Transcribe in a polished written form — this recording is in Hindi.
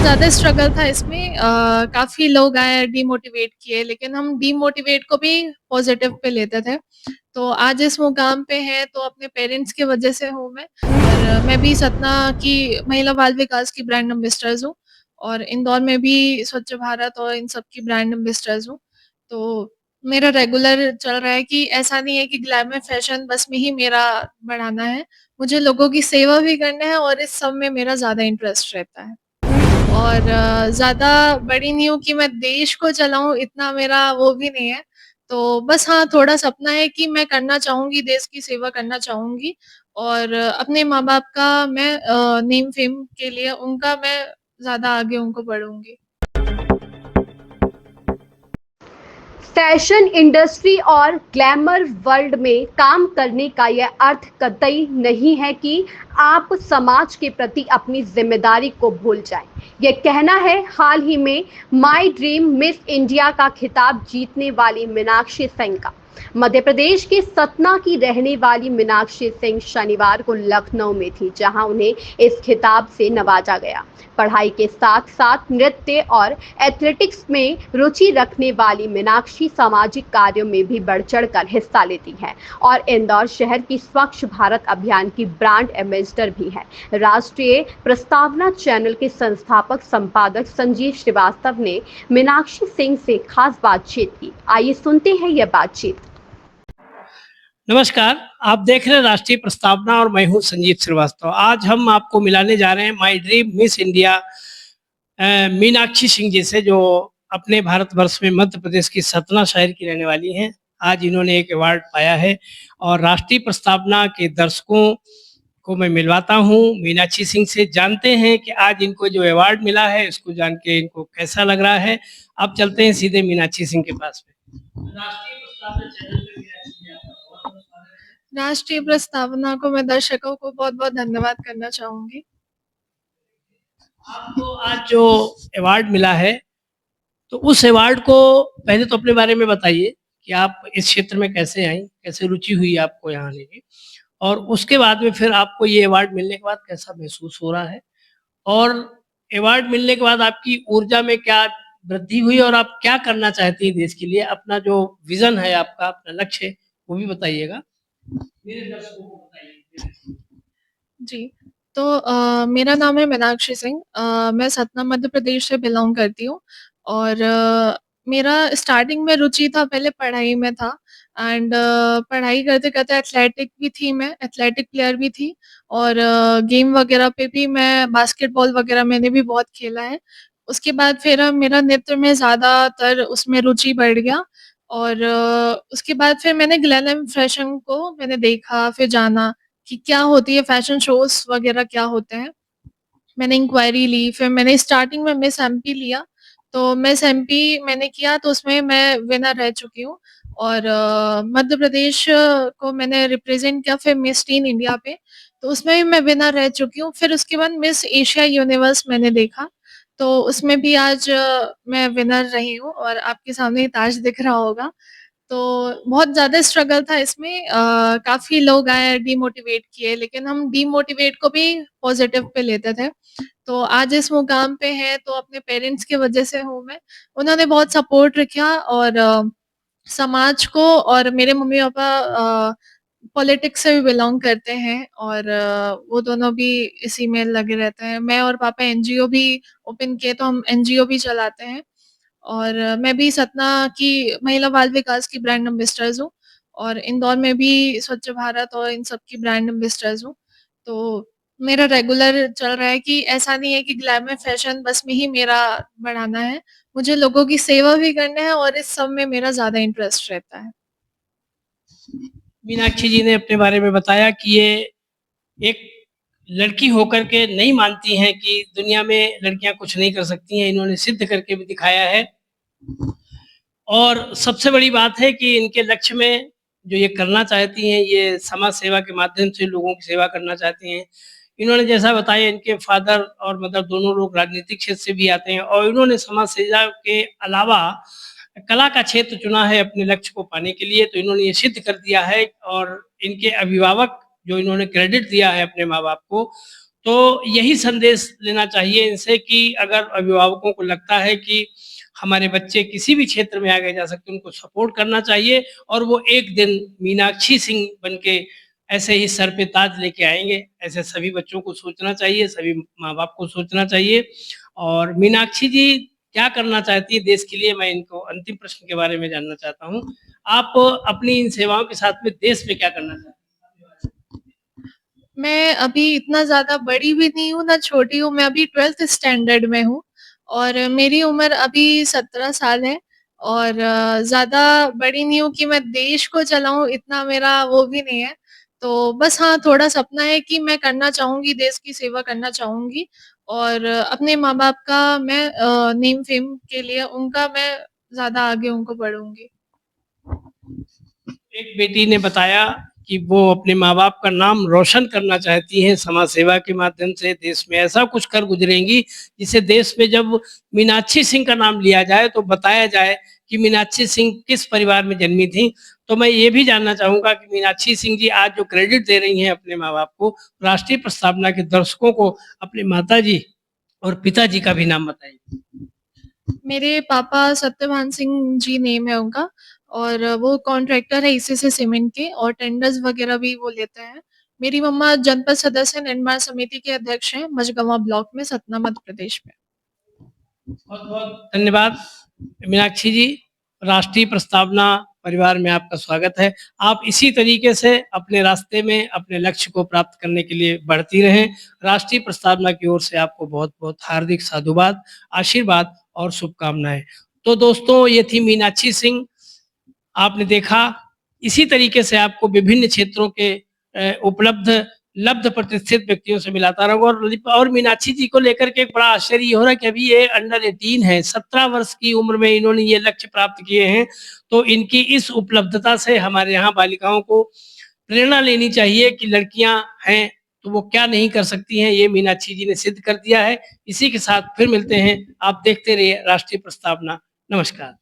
ज़्यादा स्ट्रगल था इसमें। काफ़ी लोग आए डीमोटिवेट किए, लेकिन हम डीमोटिवेट को भी पॉजिटिव पे लेते थे। तो आज इस मुकाम पे हैं तो अपने पेरेंट्स की वजह से हूँ मैं। और मैं भी सतना की महिला बाल विकास की ब्रांड एम्बेसडर्स हूँ और इंदौर में भी स्वच्छ भारत और इन सब की ब्रांड एम्बेसडर्स हूँ। तो मेरा रेगुलर चल रहा है कि ऐसा नहीं है कि ग्लैमर फैशन बस में ही मेरा बढ़ाना है, मुझे लोगों की सेवा भी करना है और इस सब में मेरा ज़्यादा इंटरेस्ट रहता है। और ज़्यादा बड़ी नहीं हूँ कि मैं देश को चलाऊँ, इतना मेरा वो भी नहीं है। तो बस हाँ, थोड़ा सपना है कि मैं करना चाहूँगी, देश की सेवा करना चाहूँगी और अपने माँ-बाप का मैं नेम फेम के लिए उनका मैं ज़्यादा आगे उनको बढ़ूँगी। फैशन इंडस्ट्री और ग्लैमर वर्ल्ड में काम करने का यह अर्थ कतई नहीं है कि आप समाज के प्रति अपनी जिम्मेदारी को भूल जाएं। यह कहना है हाल ही में माय ड्रीम मिस इंडिया का खिताब जीतने वाली मीनाक्षी सिंह का। मध्य प्रदेश के सतना की रहने वाली मीनाक्षी सिंह शनिवार को लखनऊ में थी, जहां उन्हें इस खिताब से नवाजा गया। पढ़ाई के साथ साथ नृत्य और एथलेटिक्स में रुचि रखने वाली मीनाक्षी सामाजिक कार्यों में भी बढ़ चढ़कर हिस्सा लेती हैं और इंदौर शहर की स्वच्छ भारत अभियान की ब्रांड एम्बेसडर भी है। राष्ट्रीय प्रस्तावना चैनल के संस्थापक संपादक संजीव श्रीवास्तव ने मीनाक्षी सिंह से खास बातचीत की। आइए सुनते हैं यह बातचीत। नमस्कार, आप देख रहे हैं राष्ट्रीय प्रस्तावना और मैं हूं संजीव श्रीवास्तव। आज हम आपको मिलाने जा रहे हैं my dream Miss India Meenakshi Singh ji से, जो अपने भारतवर्ष में मध्य प्रदेश की सतना शहर की रहने वाली हैं। आज इन्होंने एक अवार्ड पाया है और राष्ट्रीय प्रस्तावना के दर्शकों को मैं मिलवाता हूं मीनाक्षी सिंह से। जानते हैं कि आज इनको जो अवार्ड मिला है इसको जान के इनको कैसा लग रहा है। अब चलते हैं सीधे मीनाक्षी सिंह के पास में। राष्ट्रीय प्रस्तावना चैनल पे मीनाक्षी जी आपका बहुत-बहुत स्वागत है। राष्ट्रीय प्रस्तावना को मैं दर्शकों को बहुत-बहुत धन्यवाद करना चाहूँगी। आपको आज जो अवार्ड मिला है, तो उस अवार्ड को पहले तो अपने बारे में बताइए कि आप इस क्षेत्र में कैसे आई, कैसे रुचि हुई आपको यहाँ आने की, और उसके बाद में फिर आपको ये अवार्ड मिलने के बाद कैसा महसूस हो रहा है, और अवार्ड मिलने के बाद आपकी ऊर्जा में क्या वृद्धि हुई और आप क्या करना चाहती हैं देश के लिए? अपना जो विज़न है आपका, अपना लक्ष्य है, वो भी बताइएगा। मेरे दर्शकों को बताइए। जी, तो मेरा नाम है मीनाक्षी सिंह। मैं सतना मध्य प्रदेश से बिलॉन्ग करती हूँ और मेरा स्टार्टिंग में रुचि था, पहले पढ़ाई में था एंड पढ़ाई करते-करते एथलेटिक भी थी मैं, एथलेटिक प्लेयर भी थी और गेम वगैरह पे भी मैं बास्केटबॉल वगैरह मैंने भी बहुत खेला है। उसके बाद फिर मेरा नृत्य में ज़्यादातर उसमें रुचि बढ़ गया और उसके बाद फिर मैंने ग्लैमर फैशन को मैंने देखा, फिर जाना कि क्या होती है फैशन शोज़ वगैरह क्या होते हैं। मैंने इंक्वायरी ली, फिर मैंने स्टार्टिंग में मिस एमपी लिया, तो मिस एमपी मैंने किया तो उसमें मैं विनर रह चुकी हूँ और मध्य प्रदेश को मैंने रिप्रेज़ेंट किया फिर मिस टीन इंडिया पे, तो उसमें भी मैं विनर रह चुकी हूँ। फिर उसके बाद मिस एशिया यूनिवर्स मैंने देखा, तो उसमें भी आज मैं विनर रही हूँ और आपके सामने ये ताज दिख रहा होगा। तो बहुत ज़्यादा स्ट्रगल था इसमें। काफ़ी लोग आए डीमोटिवेट किए, लेकिन हम डीमोटिवेट को भी पॉजिटिव पे लेते थे। तो आज इस मुकाम पे हैं तो अपने पेरेंट्स की वजह से हूँ मैं। उन्होंने बहुत सपोर्ट रखा और समाज को, और मेरे मम्मी-पापा पॉलिटिक्स से भी बिलॉन्ग करते हैं और वो दोनों भी इसी में लगे रहते हैं। मैं और पापा एनजीओ भी ओपन किए, तो हम एनजीओ भी चलाते हैं। और मैं भी सतना की महिला बाल विकास की ब्रांड एम्बेसडर्स हूँ और इंदौर में भी स्वच्छ भारत और इन सब की ब्रांड एम्बेसडर्स हूँ। तो मेरा रेगुलर चल रहा है कि ऐसा नहीं है कि ग्लैमर फैशन बस में ही मेरा बढ़ाना है, मुझे लोगों की सेवा भी करना है और इस सब में मेरा ज़्यादा इंटरेस्ट रहता है। मीनाक्षी जी ने अपने बारे में बताया कि ये एक लड़की होकर के नहीं मानती हैं कि दुनिया में लड़कियां कुछ नहीं कर सकती हैं। इन्होंने सिद्ध करके भी दिखाया है और सबसे बड़ी बात है कि इनके लक्ष्य में जो ये करना चाहती हैं, ये समाज सेवा के माध्यम से लोगों की सेवा करना चाहती हैं। इन्होंने जैसा बताया, इनके फादर और मदर दोनों लोग राजनीतिक क्षेत्र से भी आते हैं और इन्होंने समाज सेवा के अलावा कला का क्षेत्र चुना है अपने लक्ष्य को पाने के लिए। तो इन्होंने ये सिद्ध कर दिया है और इनके अभिभावक जो इन्होंने क्रेडिट दिया है अपने माँ बाप को, तो यही संदेश लेना चाहिए इनसे कि अगर अभिभावकों को लगता है कि हमारे बच्चे किसी भी क्षेत्र में आगे जा सकते हैं, उनको सपोर्ट करना चाहिए और वो एक दिन मीनाक्षी सिंह बन के ऐसे ही सर पे ताज लेके आएंगे। ऐसे सभी बच्चों को सोचना चाहिए, सभी माँ बाप को सोचना चाहिए। और मीनाक्षी जी क्या करना चाहती है देश के लिए, मैं इनको अंतिम प्रश्न के बारे में जानना चाहता हूँ। आप अपनी इन सेवाओं के साथ में देश में क्या करना चाहते हैं? मैं अभी इतना ज़्यादा बड़ी भी नहीं हूँ, ना छोटी हूँ, मैं अभी 12th स्टैंडर्ड में हूँ और मेरी उम्र अभी 17 साल है और ज़्यादा बड़ी नहीं हूँ कि मैं देश को चलाऊँ, इतना मेरा वो भी नहीं है। तो बस हाँ, थोड़ा सपना है कि मैं करना चाहूँगी, देश की सेवा करना चाहूँगी और अपने माँ-बाप का मैं नेम फेम के लिए उनका मैं ज़्यादा आगे उनको बढ़ूँगी। एक बेटी ने बताया कि वो अपने माँ-बाप का नाम रोशन करना चाहती हैं समाज सेवा के माध्यम से, देश में ऐसा कुछ कर गुजरेंगी जिससे देश में जब मीनाक्षी सिंह का नाम लिया जाए तो बताया जाए कि मीनाक्षी सिंह किस परिवार में जन्मी थीं। तो मैं ये भी जानना चाहूँगा कि मीनाक्षी सिंह जी आज जो क्रेडिट दे रही हैं अपने माँ-बाप को, राष्ट्रीय प्रस्तावना के दर्शकों को अपने माताजी और पिताजी का भी नाम बताइए। मेरे पापा सत्यभान सिंह जी नेम है उनका और वो कॉन्ट्रैक्टर है ईसीसी सीमेंट के और टेंडर्स वगैरह भी वो लेते हैं। मेरी मम्मा जनपद सदस्य निर्माण समिति के अध्यक्ष हैं मझगवां ब्लॉक में, सतना, मध्य प्रदेश में। बहुत-बहुत धन्यवाद मीनाक्षी जी। राष्ट्रीय प्रस्तावना परिवार में आपका स्वागत है। आप इसी तरीके से अपने रास्ते में अपने लक्ष्य को प्राप्त करने के लिए बढ़ती रहें। राष्ट्रीय प्रस्तावना की ओर से आपको बहुत-बहुत हार्दिक साधुवाद, आशीर्वाद और शुभकामनाएँ। तो दोस्तों, ये थी मीनाक्षी सिंह। आपने देखा, इसी तरीके से आपको विभिन्न क्षेत्रों के उपलब्ध लब्ध प्रतिष्ठित व्यक्तियों से मिलाता रहूँगा और मीनाक्षी जी को लेकर के एक बड़ा आश्चर्य ये हो रहा है कि अभी ये अंडर 18 है, 17 वर्ष की उम्र में इन्होंने ये लक्ष्य प्राप्त किए हैं। तो इनकी इस उपलब्धता से हमारे यहाँ बालिकाओं को प्रेरणा लेनी चाहिए कि लड़कियाँ हैं, तो वो क्या नहीं कर सकती हैं, ये मीनाक्षी जी ने सिद्ध कर दिया है। इसी के साथ फिर मिलते हैं, आप देखते रहिए राष्ट्रीय प्रस्तावना। नमस्कार।